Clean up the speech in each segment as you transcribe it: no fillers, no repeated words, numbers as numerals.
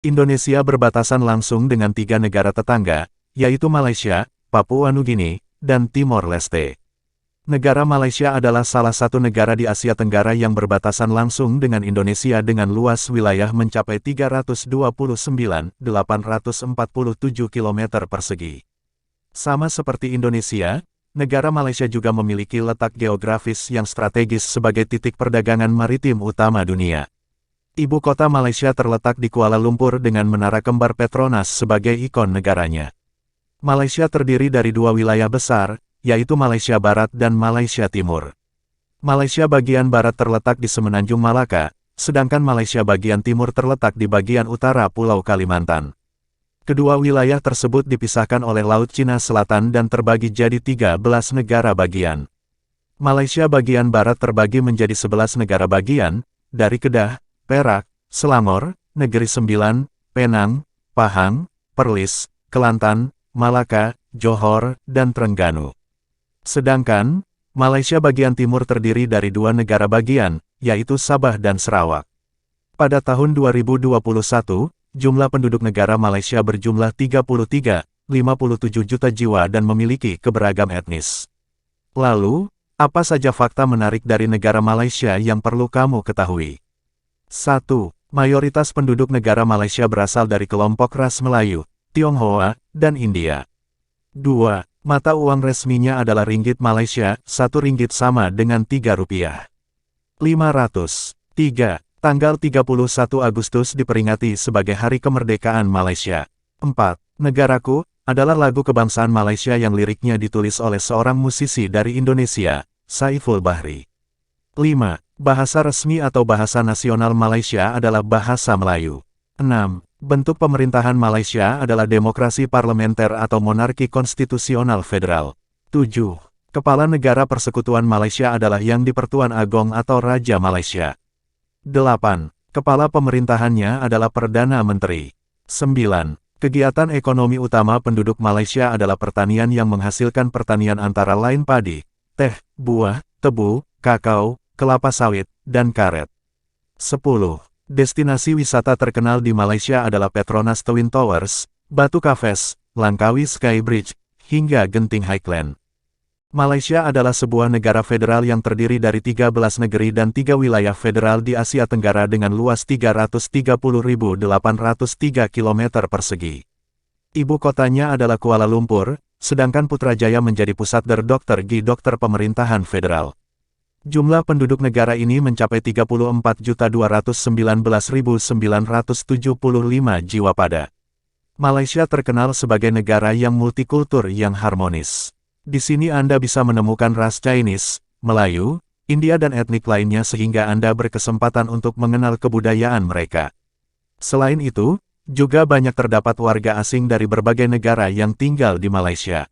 Indonesia berbatasan langsung dengan 3 negara tetangga, yaitu Malaysia, Papua Nugini, dan Timor Leste. Negara Malaysia adalah salah satu negara di Asia Tenggara yang berbatasan langsung dengan Indonesia dengan luas wilayah mencapai 329.847 km persegi. Sama seperti Indonesia, negara Malaysia juga memiliki letak geografis yang strategis sebagai titik perdagangan maritim utama dunia. Ibu kota Malaysia terletak di Kuala Lumpur dengan menara kembar Petronas sebagai ikon negaranya. Malaysia terdiri dari 2 wilayah besar, yaitu Malaysia Barat dan Malaysia Timur. Malaysia bagian barat terletak di Semenanjung Malaka, sedangkan Malaysia bagian timur terletak di bagian utara Pulau Kalimantan. Kedua wilayah tersebut dipisahkan oleh Laut Cina Selatan dan terbagi jadi 13 negara bagian. Malaysia bagian barat terbagi menjadi 11 negara bagian, dari Kedah, Perak, Selangor, Negeri Sembilan, Penang, Pahang, Perlis, Kelantan, Malaka, Johor, dan Terengganu. Sedangkan, Malaysia bagian timur terdiri dari 2 negara bagian, yaitu Sabah dan Sarawak. Pada tahun 2021, jumlah penduduk negara Malaysia berjumlah 33,57 juta jiwa dan memiliki keberagam etnis. Lalu, apa saja fakta menarik dari negara Malaysia yang perlu kamu ketahui? 1. Mayoritas penduduk negara Malaysia berasal dari kelompok ras Melayu, Tionghoa, dan India. 2. Mata uang resminya adalah ringgit Malaysia, 1 ringgit sama dengan 3 rupiah. 500. 3. Tanggal 31 Agustus diperingati sebagai Hari Kemerdekaan Malaysia. 4. Negaraku adalah lagu kebangsaan Malaysia yang liriknya ditulis oleh seorang musisi dari Indonesia, Saiful Bahri. 5. Bahasa resmi atau bahasa nasional Malaysia adalah bahasa Melayu. 6. Bentuk pemerintahan Malaysia adalah demokrasi parlementer atau monarki konstitusional federal. 7. Kepala Negara Persekutuan Malaysia adalah Yang di-Pertuan Agong atau Raja Malaysia. 8. Kepala pemerintahannya adalah Perdana Menteri. 9. Kegiatan ekonomi utama penduduk Malaysia adalah pertanian yang menghasilkan pertanian antara lain padi, teh, buah, tebu, kakao, kelapa sawit, dan karet. 10. Destinasi wisata terkenal di Malaysia adalah Petronas Twin Towers, Batu Kafes, Langkawi Sky Bridge, hingga Genting Highland. Malaysia adalah sebuah negara federal yang terdiri dari 13 negeri dan 3 wilayah federal di Asia Tenggara dengan luas 330.803 km persegi. Ibu kotanya adalah Kuala Lumpur, sedangkan Putrajaya menjadi pusat Dr. Gi Dokter Pemerintahan Federal. Jumlah penduduk negara ini mencapai 34.219.975 jiwa pada. Malaysia terkenal sebagai negara yang multikultur yang harmonis. Di sini Anda bisa menemukan ras Chinese, Melayu, India dan etnik lainnya sehingga Anda berkesempatan untuk mengenal kebudayaan mereka. Selain itu, juga banyak terdapat warga asing dari berbagai negara yang tinggal di Malaysia.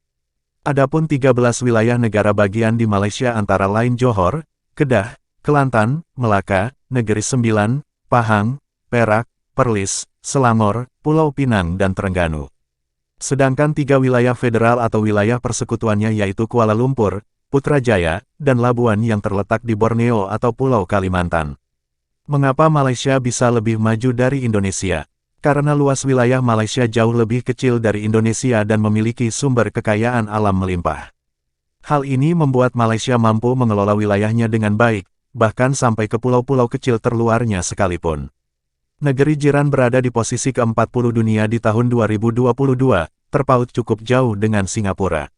Adapun 13 wilayah negara bagian di Malaysia antara lain Johor, Kedah, Kelantan, Melaka, Negeri Sembilan, Pahang, Perak, Perlis, Selangor, Pulau Pinang dan Terengganu. Sedangkan 3 wilayah federal atau wilayah persekutuannya yaitu Kuala Lumpur, Putrajaya, dan Labuan yang terletak di Borneo atau Pulau Kalimantan. Mengapa Malaysia bisa lebih maju dari Indonesia? Karena luas wilayah Malaysia jauh lebih kecil dari Indonesia dan memiliki sumber kekayaan alam melimpah. Hal ini membuat Malaysia mampu mengelola wilayahnya dengan baik, bahkan sampai ke pulau-pulau kecil terluarnya sekalipun. Negeri jiran berada di posisi ke-40 dunia di tahun 2022, terpaut cukup jauh dengan Singapura.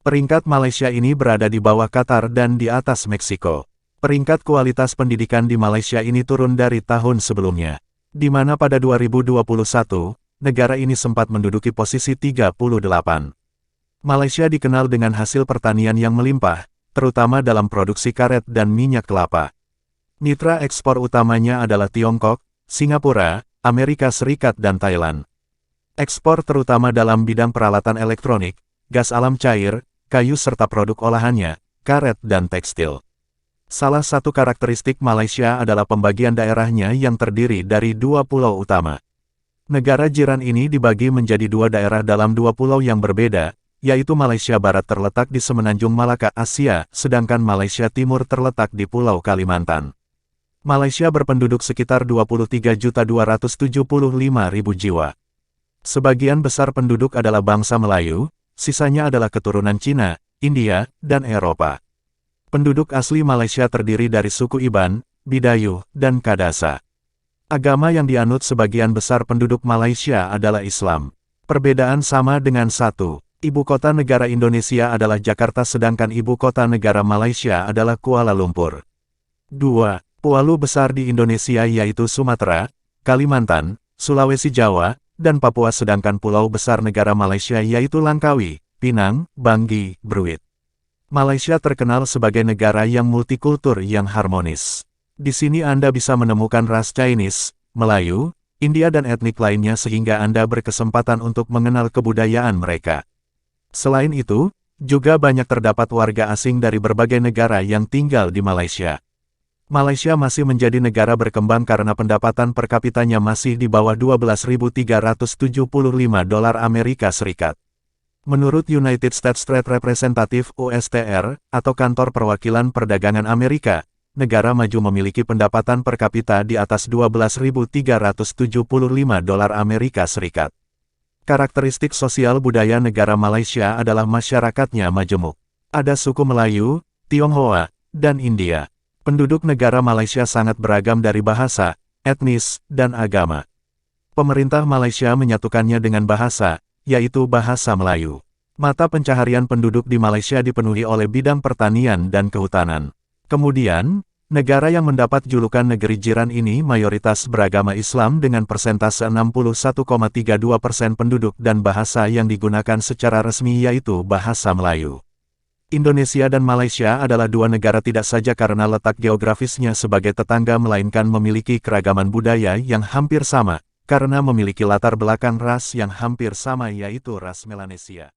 Peringkat Malaysia ini berada di bawah Qatar dan di atas Meksiko. Peringkat kualitas pendidikan di Malaysia ini turun dari tahun sebelumnya, di mana pada 2021, negara ini sempat menduduki posisi 38. Malaysia dikenal dengan hasil pertanian yang melimpah, terutama dalam produksi karet dan minyak kelapa. Mitra ekspor utamanya adalah Tiongkok, Singapura, Amerika Serikat dan Thailand. Ekspor terutama dalam bidang peralatan elektronik, gas alam cair, kayu serta produk olahannya, karet dan tekstil. Salah satu karakteristik Malaysia adalah pembagian daerahnya yang terdiri dari 2 pulau utama. Negara jiran ini dibagi menjadi 2 daerah dalam 2 pulau yang berbeda, yaitu Malaysia Barat terletak di Semenanjung Malaka, Asia, sedangkan Malaysia Timur terletak di Pulau Kalimantan. Malaysia berpenduduk sekitar 23.275.000 jiwa. Sebagian besar penduduk adalah bangsa Melayu, sisanya adalah keturunan Cina, India, dan Eropa. Penduduk asli Malaysia terdiri dari suku Iban, Bidayuh, dan Kadasa. Agama yang dianut sebagian besar penduduk Malaysia adalah Islam. Perbedaan sama dengan 1. Ibu kota negara Indonesia adalah Jakarta sedangkan ibu kota negara Malaysia adalah Kuala Lumpur. 2. Pulau besar di Indonesia yaitu Sumatera, Kalimantan, Sulawesi Jawa, dan Papua sedangkan pulau besar negara Malaysia yaitu Langkawi, Pinang, Banggi, Bruit. Malaysia terkenal sebagai negara yang multikultur yang harmonis. Di sini Anda bisa menemukan ras Chinese, Melayu, India dan etnik lainnya sehingga Anda berkesempatan untuk mengenal kebudayaan mereka. Selain itu, juga banyak terdapat warga asing dari berbagai negara yang tinggal di Malaysia. Malaysia masih menjadi negara berkembang karena pendapatan per kapitanya masih di bawah 12.375 dolar Amerika Serikat. Menurut United States Trade Representative USTR, atau Kantor Perwakilan Perdagangan Amerika, negara maju memiliki pendapatan per kapita di atas 12.375 dolar Amerika Serikat. Karakteristik sosial budaya negara Malaysia adalah masyarakatnya majemuk. Ada suku Melayu, Tionghoa, dan India. Penduduk negara Malaysia sangat beragam dari bahasa, etnis, dan agama. Pemerintah Malaysia menyatukannya dengan bahasa, yaitu bahasa Melayu. Mata pencaharian penduduk di Malaysia dipenuhi oleh bidang pertanian dan kehutanan. Kemudian, negara yang mendapat julukan negeri jiran ini mayoritas beragama Islam dengan persentase 61,32% penduduk dan bahasa yang digunakan secara resmi yaitu bahasa Melayu. Indonesia dan Malaysia adalah dua negara tidak saja karena letak geografisnya sebagai tetangga melainkan memiliki keragaman budaya yang hampir sama, karena memiliki latar belakang ras yang hampir sama yaitu ras Melanesia.